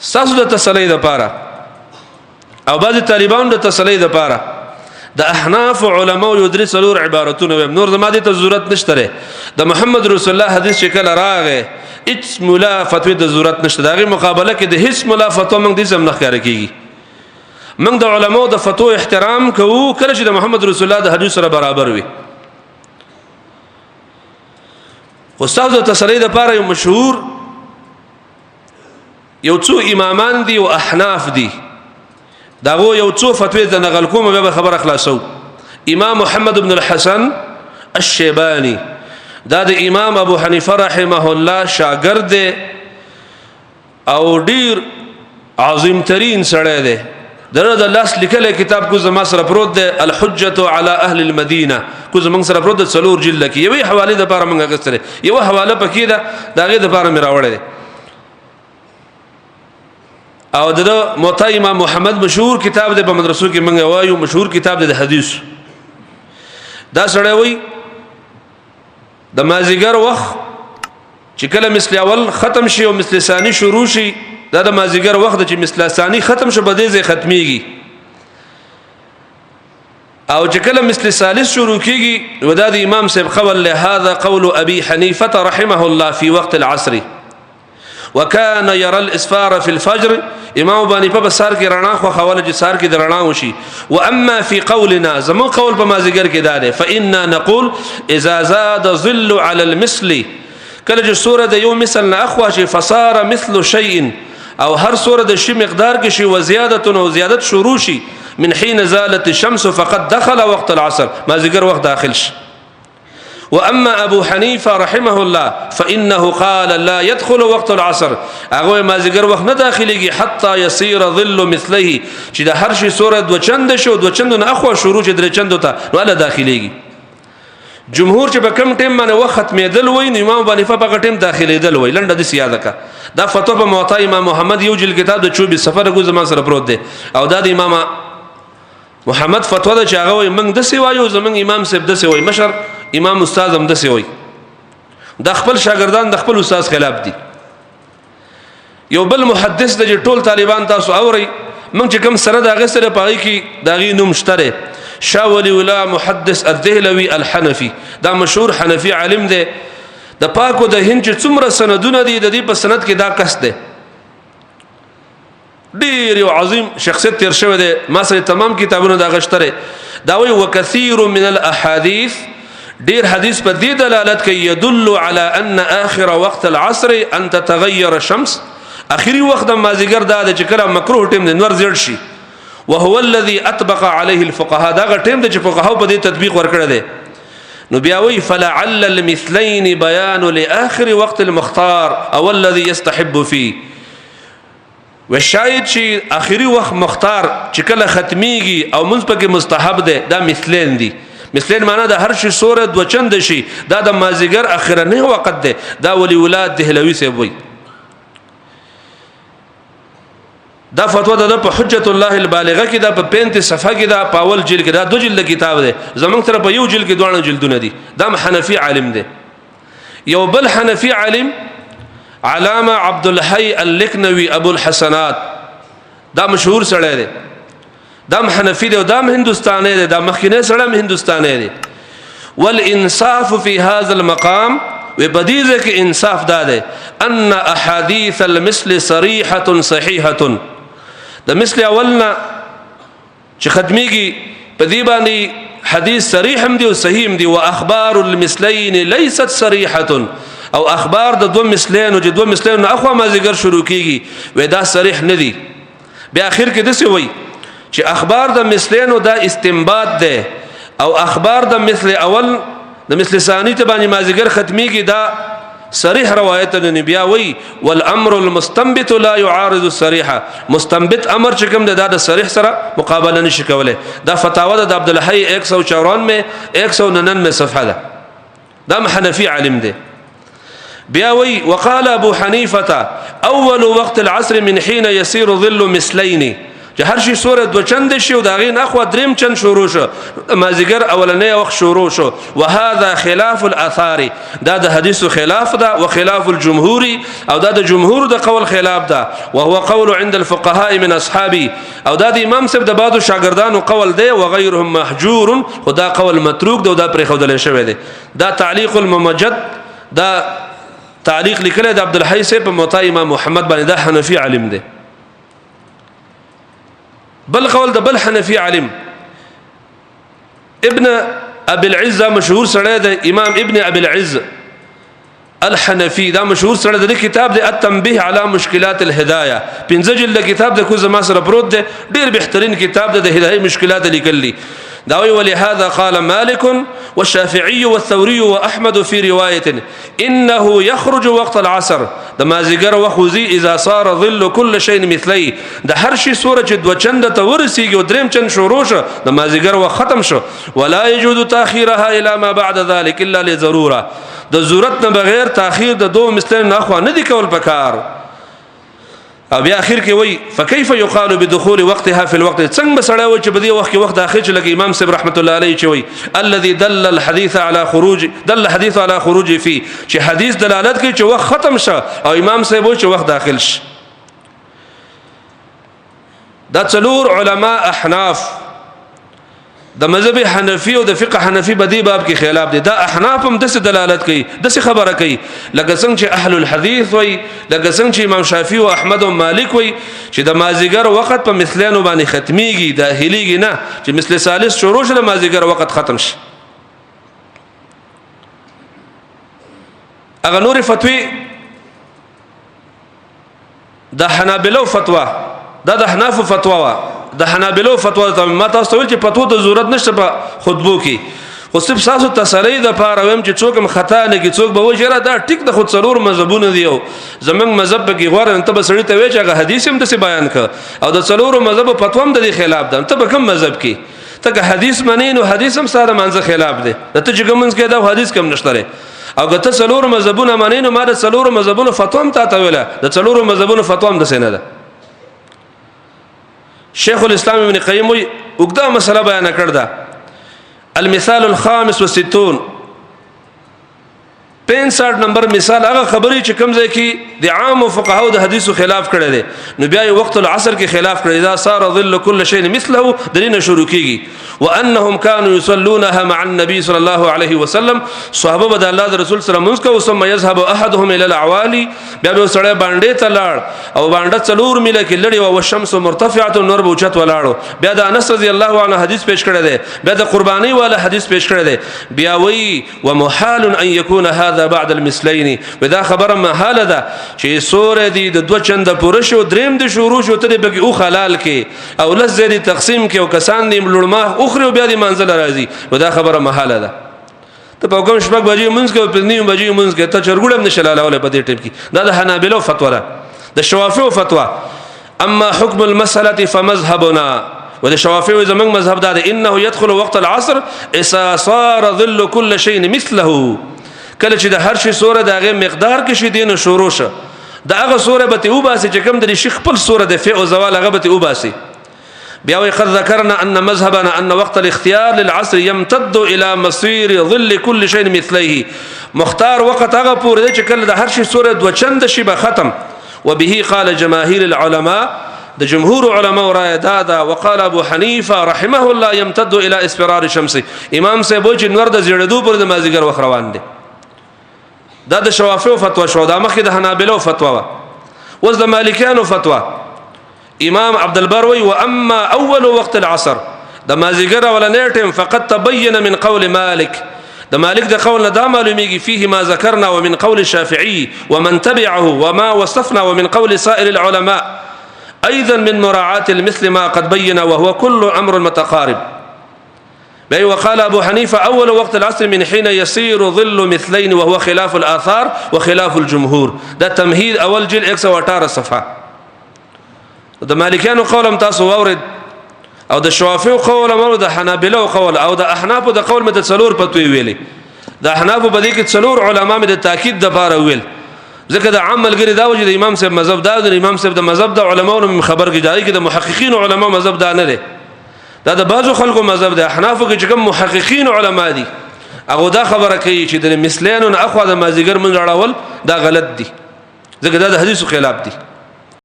ستاسو د تسلی لپاره او بعض طالبانو د تسلی لپاره د احناف علماء یو درې څلور عبارتونه ویم، نور زما دې ته ضرورت نشته. د محمد رسول الله حدیث چې کله راغې هیڅ مولا فتوی د ضرورت نشته، د هغې مقابله کې د هیڅ مولا فتوا موږ دې هم نه ښکاره کېږي. موږ د علماو د فتوا احترام کوو کله چې د محمد رسول الله د حدیث سره برابر وي. خو ستاسو د تسلی لپاره یو مشهور یو څو امامان دي او احناف دي، داغو یو څو فتوی د نقل کوم به خبر خلاصو. امام محمد بن الحسن الشیبانی دا د امام ابو حنیفه رحمه الله شاګرد دی او ډیر عظیم ترین سړی دی. دغه د لاس لیکل کتاب کو زما سره پروت دی، الحجه علی اهل المدینه کو زما سره پروت دی، څلور جلد کې یوې حواله د لپاره موږ غوښتل، یو حواله پکې ده دغه د لپاره مې راوړل. او د موطا امام محمد مشهور کتاب دی په مدرسو کې موږ وایو مشهور کتاب دی د حدیث. دا سړی وای د مازیګر وخت چې کله مثل اول ختم شي او مثل ثانی شروع شي، دا د مازیګر وخت چې مثل ثانی ختم شي بده ځای ختميږي، او چې کله مثل ثالث شروع کیږي ودا د امام صاحب قول له هذا قول ابي حنيفه رحمه الله في وقت العصر وكان يرى الاسفار في الفجر. امام بانی په سار کې رڼا خو خوله چې سار کې د رڼا وشي. واما في قولنا زمون قول په مازیګر کې دا ده فإنا نقول اذا زاد ظل على المثل، کله چې سوره د یو مثل نه اخوا شي فصار مثل شيء، او هر سوره د شی مقدار کې شي وزياده او زیادت شروع شي من حين زالت الشمس فقد دخل وقت العصر، مازیګر وقت داخل شي. واما ابو حنيفه رحمه الله فانه قال لا يدخل وقت العصر، هغه مازیګر وخت نه داخليږي حتى يصير ظل مثله، چې د هر شي سوره دو چند شو دو چند نه اخوا شروع چې در چند ته ولا داخليږي. جمهور چې په کم ټیم باندې وخت ختمېدل وای نو امام حنیفه په ټیم داخليدل وای. لنډه د سیاده کا دا فتوا په موطا امام محمد یو جلد کتاب د 24 صفحه د زمان سره پروت دی، او دا د امام محمد فتوا د چاغه وای موږ د سی وایو زمنګ امام صاحب د سی وای مشر امام استاد هم د سی وای. د خپل شاګردان د خپل استاد خلاف دي. یو بل محدث د ټول طالبان تاسو اوري موږ چې کوم سره د غسر پای کې داغي نوم شته شاه ولی الله محدث الدهلوي الحنفي، دا مشهور حنفي عالم دی. د پاکو د هند چې څومره سندونه دي د دې په سند کې دا کس دی ډیر یو عظیم شخصیت تیر شوی دی. ما سره تمام کتابونه دا غشتره دا وی وکثیر من الاحاديث، ډیر حدیث په دې دلالت کوي يدل على ان اخر وقت العصر ان تتغير الشمس، اخري وخت د مازیګر دا چې کله مکروه ټیم د نور زیړ شي. وهو الذي اطبق عليه الفقهاء، دا ټیم د فقهاو په دې تطبیق ورکړه دي. نو بیا وی فلعل المثلين بيان لاخر وقت المختار او الذي يستحب فيه، وشاید چې اخري وخت مختار چې کله ختميږي او منځ پکې مستحب ده دا مثلین دي. مثلین معنا د هر شي سوره دو چند شي، دا د مازیګر اخرنی وخت ده. دا ولی ولاد دهلوی سی وی. دا فتوا ده په حجت الله البالغه کې دا په 35 صفحه کې دا په اول جلد کې دا دو جلد کتاب ده. زمونږ تر په یو جلد کې دوه جلدونه دي. دا حنفي عالم ده. یو بل حنفي عالم علامه عبد الحي اللکنوي ابو الحسنات، دا مشهور سړی دی. دا حنفي دی او دا هندستاني دی، دا مخکینه سړی هندستاني دی. والانصاف في هذا المقام، وبدیزه کې انصاف دا دی ان احاديث المثل صريحه صحيحه، د مثل اولنا چې ختميږي په دې باندې حدیث صریح هم دی او صحیح هم دی. واخبار المثلين ليست صريحه، او اخبار د دو مثلین او د دو مثلین اخوا مازیګر شروع کیږي و دا صریح نه دی. بیا اخر کې دسه وای چې اخبار د مثلین او دا استنباط ده، او اخبار د مثل اول د مثل ثانی ته باندې مازیګر ختميږي دا صریح روایت د نبی وی. والامر المستنبط لا يعارض الصريح، مستنبط امر چې کوم د دا صریح سره مقابله نشي کوله. دا فتاوا د عبد الحي 194 199 صفحه ده. دا حنفي عالم ده. بیا وی وقال ابو حنیفه اول وقت العصر من حين يصير ظل مثلين، چې هر شي سوره دو چند شي او دا غي نه خو دریم چند شروع شو مازیګر اولنې وخت شروع شو وهذا خلاف الاثار دا د حدیث خلاف ده وخلاف الجمهور او دا د جمهور د قول خلاف ده وهو قول عند الفقهاء من اصحابي او دا د امام صاحب د بعضو شاګردانو قول دی وغيرهم محجور خدا قول متروک دا پر خودل شوی دی دا تعلیق الممجد دا تعلیق لیکل د عبد الحی صاحب په موطا امام محمد باندې دا حنفی عالم دی بل قول د بل حنفی عالم ابن ابي العز مشهور سره د امام ابن ابي العز الحنفي دا مشهور سره د کتاب د التنبيه على مشكلات الهدايه پنځه جلد کتاب د کو زما سره پروت دی ډیر بهترین کتاب د هدايه مشکلات لیکلی داوي ولهذا قال مالك والشافعي والثوري واحمد في روايه انه يخرج وقت العصر د مازیګر وخوزي اذا صار ظل كل شيء مثلي د هر شي سوره چې دو چند ته ورسیږي او دریم چند شروع شو د مازیګر وخت ختم شو ولا يجوز تاخيرها الى ما بعد ذلك الا لضروره د ضرورت نه بغیر تاخير د دو مثل نه خو نه دي کول پکار او بیا اخر کې وای فكيف يقال بدخول وقتها في الوقت څنګه بسړی و چې بدی وخت کې وخت داخل چې لکه امام صاحب رحمت الله علیه چې وای الذي دل الحديث على خروج دل الحديث على خروج فيه چې حدیث دلالت کوي چې وخت ختم شه او امام صاحب و چې وخت داخل شه دا څلور علما احناف د مذهب حنفي او د فقه حنفي بدی باب کې خلاف دي دا احناف هم د دلالت کوي د خبره کوي لکه څنګه چې اهل الحديث وای لکه څنګه چې امام شافعي او احمد او مالک وای چې د مازیګر وخت په مثلانو باندې ختميږي د هليږي نه چې مثل ثالث شروع شله مازیګر وخت ختم شي اغه نور فتوی د حنابلو فتوا دا د حناف فتوا د حنابلو فتوا ته ما تاسو ول چې فتوا د ضرورت نشته په خطبو کې خو صرف تاسو تسلی د پاره ويم چې څوک خطا نه کې څوک به وجره دا ټیک د خود ضرور مذهبونه دی او زمنګ مذهب کې غوړ انت به سړی ته وی چې هغه حدیث هم د بیان ک او د څلورو مذهب فتوا هم د خلاف ده ته به کوم مذهب کې ته حدیث منین او حدیث هم سره منځ خلاف ده ته چې کومنس کې دا حدیث کم نشته او ګته څلورو مذهبونه منین او ما د څلورو مذهبونو فتوا هم ته ویله د څلورو مذهبونو فتوا هم د سینه ده شیخ الاسلام ابن قیم وګدا مسله بیان کړ دا المثال الخامس والستون 65 نمبر مثال هغه خبري چې کوم ځای کې د عام فقهاو د حدیثو خلاف کړی دي نو بیا وخت العصر کې خلاف کړی دا صار ظل كل شيء مثله دلیل شروع کیږي وانهم كانوا يصلونها مع النبي صلى الله عليه وسلم صحابه بد الله د رسول صلی الله علیه وسلم ثم يذهب احدهم الى الاعوالي بیا به سړی باندې ته لاړ او باندې څلور میله کې لړی او الشمس مرتفعه نور بوچت ولاړو بیا د انس رضی الله عنه حدیث پیش کړی دی بیا د قربانی والا حدیث پیش کړی دی بیا وی ومحال ان يكون هذا بعد المثلين ودا خبره محاله ده چې سوره دي د دو چند پوره شو دریم د شروع شو ته به او خلال کې او لزدي تقسیم کې او کسان دي لړما اخري بیا د منزل راځي ودا خبره محاله ده ته په کوم شپږ بجې منځ کې په نیو بجې منځ کې ته چرګوړم نشلاله ولې په دې ټیم کې دا د حنابلو فتوا ده د شوافیو فتوا اما حکم المساله فمذهبنا وده شوافیو زمنګ مذهب ده انه يدخل وقت العصر اذا صار ظل كل شيء مثله کله چې د هر شي سوره دغه مقدار کې شي دین شروع شه دغه سوره به او باسي چې کوم د شیخ خپل سوره د فئ او زوال هغه به او باسي بیا وی قد ذكرنا ان مذهبنا ان وقت الاختيار للعصر يمتد الى مصير ظل كل شيء مثله مختار وقت هغه پورې چې کله د هر شي سوره دو چند شي به ختم وبه قال جماهير العلماء د جمهور علماء رائے دادا وقال ابو حنیفه رحمه الله يمتد الى اسفرار الشمس امام صاحب چې نور د زیړدو پر د مازیګر وخت روان دي دا د شوافیو فتوا شو دا مخکې د حنابلو فتوا وز د مالکیانو فتوا امام عبد البر وی واما اول وقت العصر د مازیګر ولنې ټیم فقط تبين من قول مالك د مالک د قول دا معلومیږي فيه ما ذكرنا ومن قول الشافعي ومن تبعه وما وصفنا ومن قول سائر العلماء ايضا من مراعاه المثل ما قد بين وهو كل امر متقارب بل وقال ابو حنيفه اول وقت العصر من حين يصير ظل مثلين وهو خلاف الاثار وخلاف الجمهور ده تمهيد اول جلد 118 صفحه د مالکانو قولم تاسو ورد او د شوافیو قول او د حنابلو قول او د احناف د قول مت څلور پتوي ویلي د احناف په دې کې څلور علما مت تاکید د بار ویل ځکه د عام ملګری دا وجه د امام صاحب مذهب دا د امام صاحب د مذهب د علماونو خبر کې جاری کې د محققین علما مذهب دا نه دی دا د بعضو خلکو مذهب د احنافو کې چې کوم محققین علما دي هغه دا خبره کوي چې د مثلین او اخوا د مازیګر من راړول دا غلط دي ځکه دا د حدیثو خلاف دي